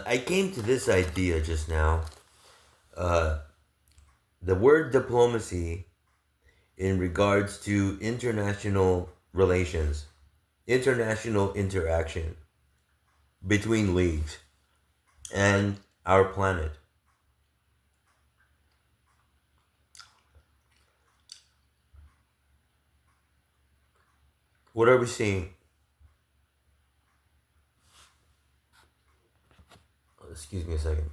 I came to this idea just now. Uh, the word diplomacy in regards to international relations, international interaction between leagues and our planet. What are we seeing? Excuse me a second.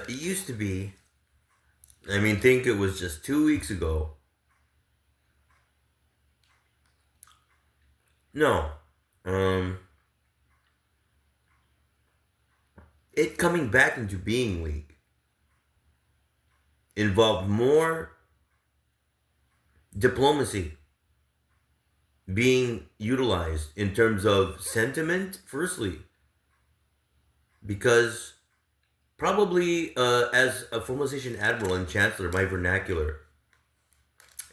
It used to be, think it was just 2 weeks ago. No. Um, it coming back into being league involved more diplomacy being utilized in terms of sentiment, firstly, because probably as a formalization admiral and chancellor, my vernacular,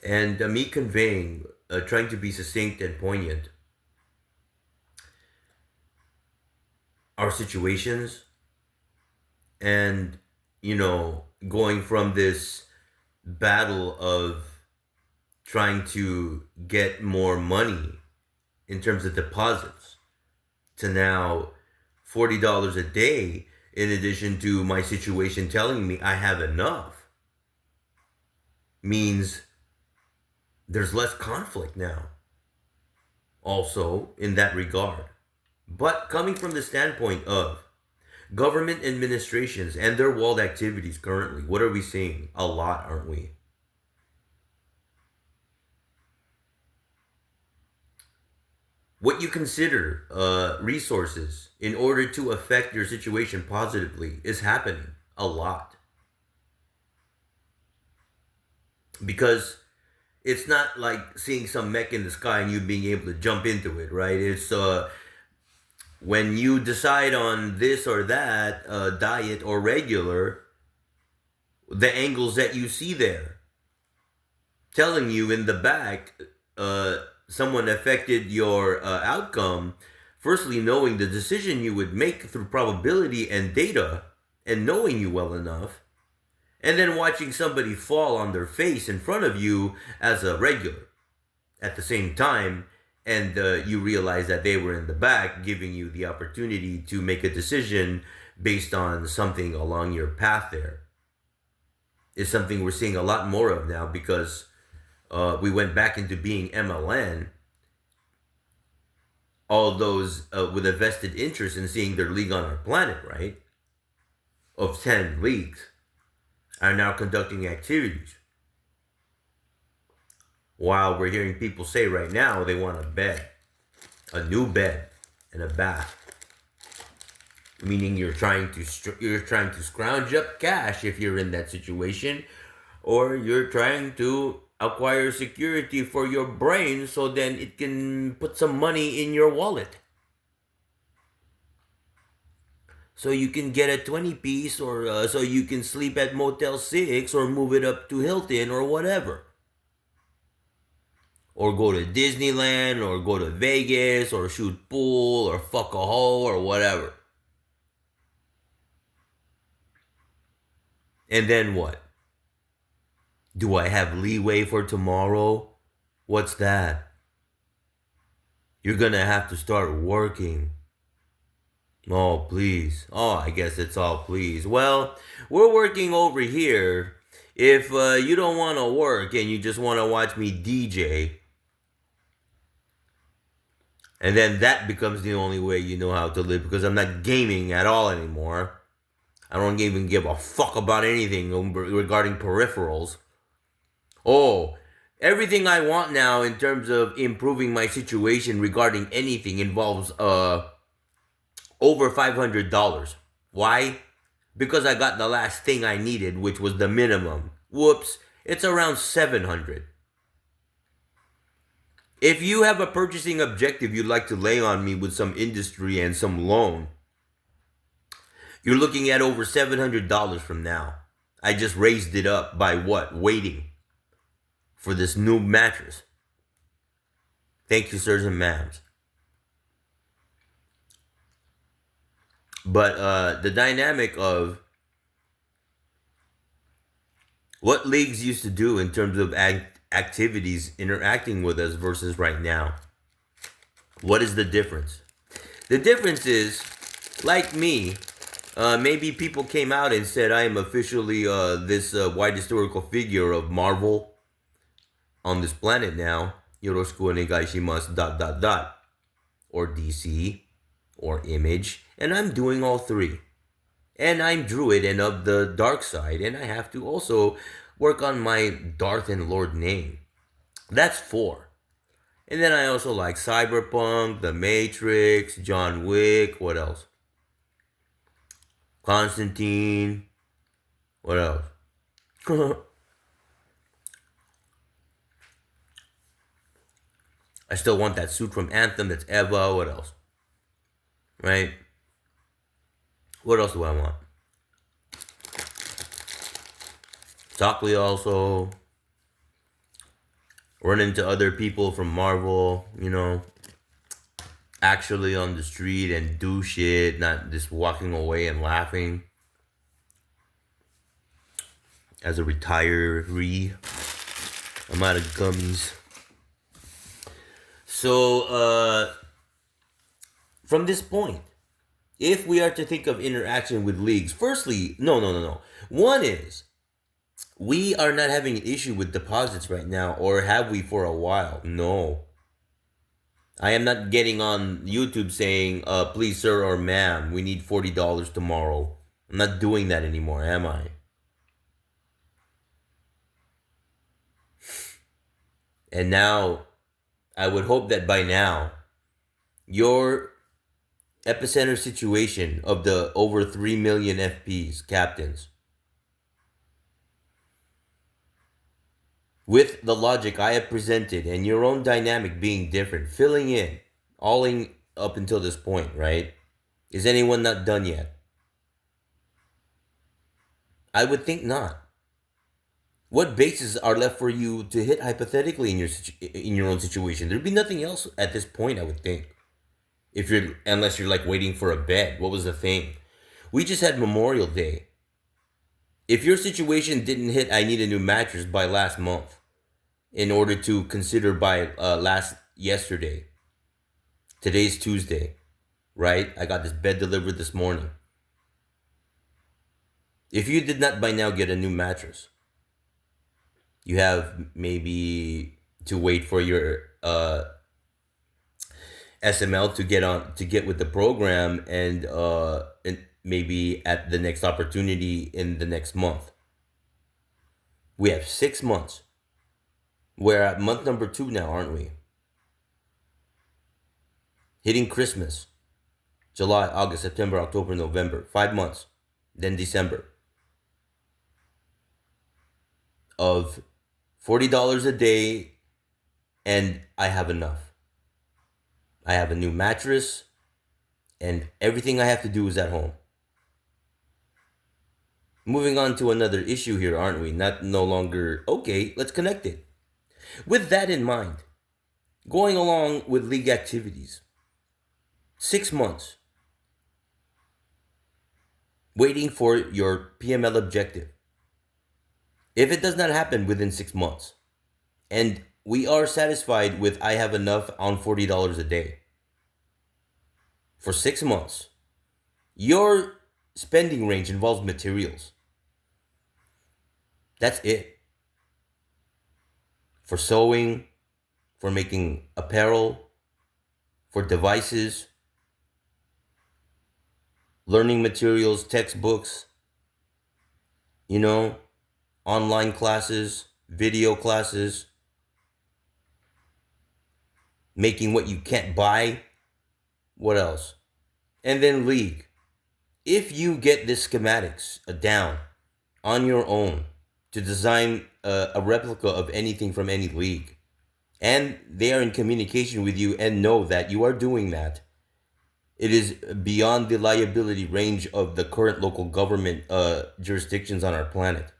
and me conveying, trying to be succinct and poignant, our situations, and, going from this battle of trying to get more money in terms of deposits to now $40 a day, in addition to my situation telling me I have enough, means there's less conflict now, also in that regard. But coming from the standpoint of government administrations and their walled activities currently, what are we seeing? A lot, aren't we? What you consider resources in order to affect your situation positively is happening a lot. Because it's not like seeing some mech in the sky and you being able to jump into it, right? It's when you decide on this or that diet or regular, the angles that you see there telling you in the back, someone affected your outcome. Firstly, knowing the decision you would make through probability and data, and knowing you well enough, and then watching somebody fall on their face in front of you as a regular at the same time, and you realize that they were in the back, giving you the opportunity to make a decision based on something along your path there. Is something we're seeing a lot more of now because we went back into being MLN. All those with a vested interest in seeing their league on our planet, right? Of 10 leagues are now conducting activities. While we're hearing people say right now they want a bed, a new bed, and a bath. Meaning you're trying to scrounge up cash if you're in that situation, or you're trying to acquire security for your brain so then it can put some money in your wallet. So you can get a 20 piece, or so you can sleep at Motel 6 or move it up to Hilton or whatever. Or go to Disneyland or go to Vegas or shoot pool or fuck a hoe or whatever. And then what? Do I have leeway for tomorrow? What's that? You're gonna have to start working. Oh, please. Oh, I guess it's all please. Well, we're working over here. If you don't want to work and you just want to watch me DJ, and then that becomes the only way you know how to live because I'm not gaming at all anymore. I don't even give a fuck about anything regarding peripherals. Oh, everything I want now in terms of improving my situation regarding anything involves over $500. Why? Because I got the last thing I needed, which was the minimum. Whoops, it's around 700. If you have a purchasing objective you'd like to lay on me with some industry and some loan, you're looking at over $700 from now. I just raised it up by what? Waiting for this new mattress. Thank you, sirs and ma'ams. But the dynamic of what leagues used to do in terms of activities interacting with us versus right now. What is the difference? The difference is, like me, maybe people came out and said I am officially this white historical figure of Marvel on this planet now. Yoroshiku onegai shimasu ... or DC or Image, and I'm doing all three. And I'm Druid and of the dark side, and I have to also work on my Darth and Lord name. That's four. And then I also like Cyberpunk, The Matrix, John Wick, what else? Constantine, what else? I still want that suit from Anthem, that's Eva, what else? Right? What else do I want? Talkly also. Run into other people from Marvel, actually on the street and do shit, not just walking away and laughing. As a retiree, I'm out of gummies. So, from this point, if we are to think of interaction with leagues, firstly, no. One is, we are not having an issue with deposits right now, or have we for a while? No. I am not getting on YouTube saying, please, sir or ma'am, we need $40 tomorrow. I'm not doing that anymore, am I? And now, I would hope that by now, your epicenter situation of the over 3 million FPs, captains, with the logic I have presented and your own dynamic being different, filling in, alling up until this point, right? Is anyone not done yet? I would think not. What bases are left for you to hit hypothetically in your own situation? There'd be nothing else at this point, I would think. If you're unless you're like waiting for a bed. What was the thing? We just had Memorial Day. If your situation didn't hit I need a new mattress by last month in order to consider by last yesterday. Today's Tuesday, right? I got this bed delivered this morning. If you did not by now get a new mattress, you have maybe to wait for your SML to get with the program and maybe at the next opportunity in the next month. We have 6 months. We're at month number 2 now, aren't we? Hitting Christmas. July, August, September, October, November. 5 months. Then December. Of $40 a day, and I have enough. I have a new mattress, and everything I have to do is at home. Moving on to another issue here, aren't we? No longer, okay, let's connect it. With that in mind, going along with league activities, 6 months, waiting for your PML objective. If it does not happen within 6 months, and we are satisfied with I have enough on $40 a day, for 6 months, your spending range involves materials. That's it. For sewing, for making apparel, for devices, learning materials, textbooks, you know, online classes, video classes, making what you can't buy. What else? And then league. If you get the schematics down on your own to design a replica of anything from any league, and they are in communication with you and know that you are doing that, it is beyond the liability range of the current local government jurisdictions on our planet.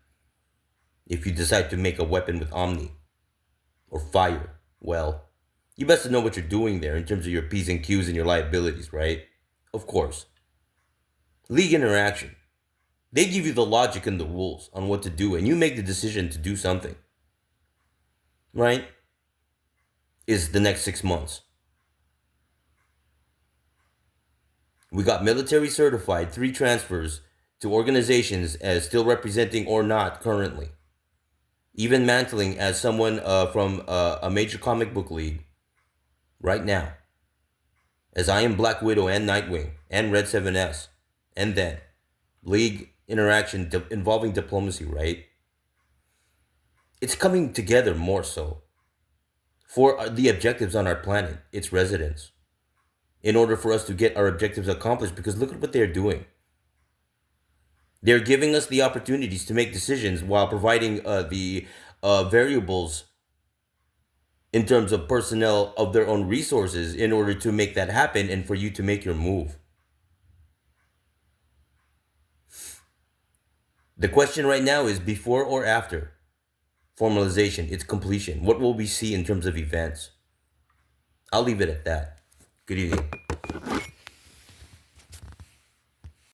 If you decide to make a weapon with Omni or fire, well, you best know what you're doing there in terms of your P's and Q's and your liabilities, right? Of course. League interaction. They give you the logic and the rules on what to do, and you make the decision to do something, right? Is the next 6 months. We got military certified, 3 transfers to organizations as still representing or not currently. Even mantling as someone from a major comic book league right now. As I am Black Widow and Nightwing and Red 7S. And then league interaction involving diplomacy, right? It's coming together more so for the objectives on our planet, its residents, in order for us to get our objectives accomplished. Because look at what they're doing. They're giving us the opportunities to make decisions while providing the variables in terms of personnel of their own resources in order to make that happen and for you to make your move. The question right now is before or after formalization, its completion. What will we see in terms of events? I'll leave it at that. Good evening.